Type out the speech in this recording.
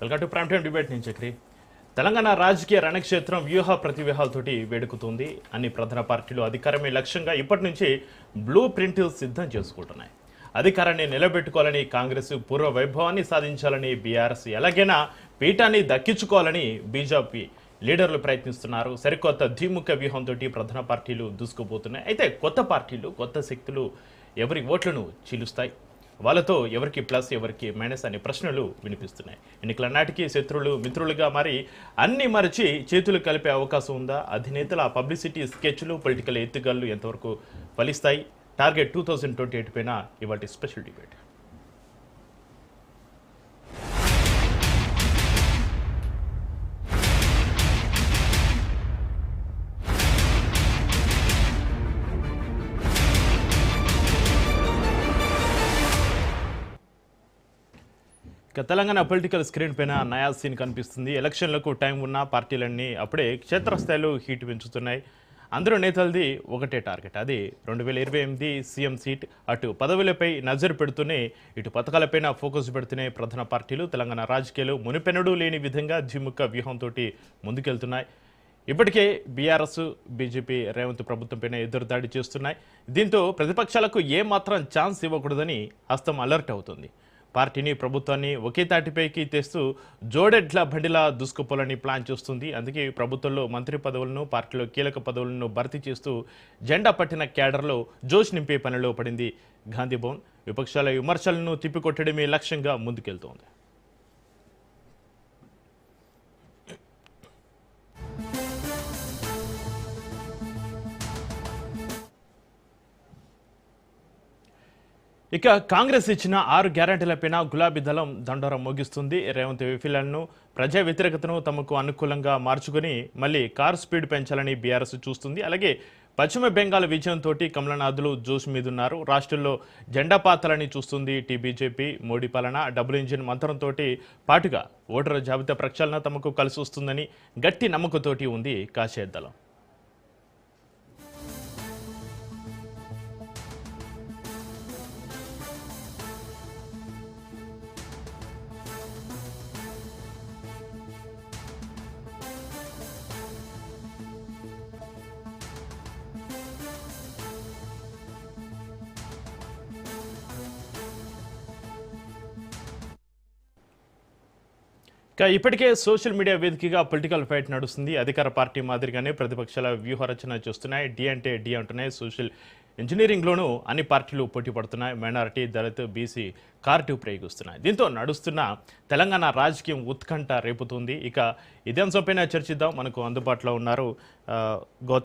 Welcome to prime time debate నేను చక్రి. తెలంగాణ రాజకీయ రణక్షేత్రం వ్యూహ ప్రతివ్యూహాలతోటి వేడుకుతుంది. అన్ని ప్రధాన పార్టీలు అధికారమే లక్ష్యంగా ఇప్పటి నుంచి బ్లూ ప్రింట్ సిద్ధం చేసుకుంటున్నాయి. అధికారాన్ని నిలబెట్టుకోవాలని కాంగ్రెస్, పూర్వ వైభవాన్ని సాధించాలని బీఆర్ఎస్, ఎలాగైనా పీఠాన్ని దక్కించుకోవాలని బీజేపీ లీడర్లు ప్రయత్నిస్తున్నారు. సరికొత్త ద్విముఖ వ్యూహంతో ప్రధాన పార్టీలు దూసుకుపోతున్నాయి. అయితే కొత్త పార్టీలు, కొత్త శక్తులు ఎవరి ఓట్లను చీలుస్తాయి? వాళ్ళతో ఎవరికి ప్లస్, ఎవరికి మైనస్ అనే ప్రశ్నలు వినిపిస్తున్నాయి. ఎన్నికల నాటికి శత్రువులు మిత్రులుగా మారి అన్ని మరచి చేతులు కలిపే అవకాశం ఉందా? అధినేతల పబ్లిసిటీ స్కెచ్లు, పొలిటికల్ ఎత్తుగళ్ళు ఎంతవరకు ఫలిస్తాయి? టార్గెట్ 2028 పైన ఇవాటి special debate. Telangana political screen పైన నయా సీన్ కనిపిస్తుంది. ఎలక్షన్లకు టైం ఉన్న పార్టీలన్నీ అప్పుడే క్షేత్రస్థాయిలో హీట్ పెంచుతున్నాయి. అందరూ నేతలది ఒకటే టార్గెట్, అది 2028 సీఎం సీట్. అటు పదవులపై నజరు పెడుతూనే ఇటు పథకాలపైన ఫోకస్ పెడుతూనే ప్రధాన పార్టీలు తెలంగాణ రాజకీయాలు మునిపెన్నడూ లేని విధంగా ద్విముఖ వ్యూహంతో ముందుకెళ్తున్నాయి. ఇప్పటికే బీఆర్ఎస్, బీజేపీ రేవంత్ ప్రభుత్వంపైన ఎదురుదాడి చేస్తున్నాయి. దీంతో ప్రతిపక్షాలకు ఏమాత్రం ఛాన్స్ ఇవ్వకూడదని హస్తం అలర్ట్ అవుతుంది. పార్టీని, ప్రభుత్వాన్ని ఒకే తాటిపైకి తెస్తూ జోడెడ్ల బండిలా దూసుకుపోవాలని ప్లాన్ చేస్తుంది. అందుకే ప్రభుత్వంలో మంత్రి పదవులను, పార్టీలో కీలక పదవులను భర్తీ చేస్తూ జెండా పట్టిన క్యాడర్లో జోష్ నింపే పనిలో పడింది గాంధీ భవన్. విపక్షాల విమర్శలను తిప్పికొట్టడమే లక్ష్యంగా ముందుకెళ్తోంది. ఇక కాంగ్రెస్ ఇచ్చిన 6 గ్యారంటీలపైన గులాబీ దళం దండోరం మోగిస్తుంది. రేవంత్ వైఫల్యాలను, ప్రజా వ్యతిరేకతను తమకు అనుకూలంగా మార్చుకుని మళ్ళీ కార్ స్పీడ్ పెంచాలని బీఆర్ఎస్ చూస్తుంది. అలాగే పశ్చిమ బెంగాల్ విజయంతో కమలనాథులు జోష్ మీదున్నారు. రాష్ట్రంలో జెండా పాతాలని చూస్తుంది బీజేపీ. మోడీ పాలన, డబుల్ ఇంజిన్ మంత్రంతో పాటుగా ఓటరు జాబితా ప్రక్షాళన తమకు కలిసి వస్తుందని గట్టి నమ్మకంతోటి ఉంది కాషాయ దళం. ఇప్పటికే సోషల్ మీడియా వేదికగా పొలిటికల్ ఫైట్ నడుస్తుంది. అధికార పార్టీ మాదిరిగానే ప్రతిపక్షాల వ్యూహరచన చేస్తున్నాయి. డి అంటే డి అంటున్నాయి. సోషల్ ఇంజనీరింగ్లోనూ అన్ని పార్టీలు పోటీ పడుతున్నాయి. మైనారిటీ, దళిత్, బీసీ కార్డు ప్రయోగిస్తున్నాయి. దీంతో నడుస్తున్న తెలంగాణ రాజకీయం ఉత్కంఠ రేపుతుంది. ఇక ఇదే అంశంపైన చర్చిద్దాం. మనకు అందుబాటులో ఉన్నారు గౌతమ్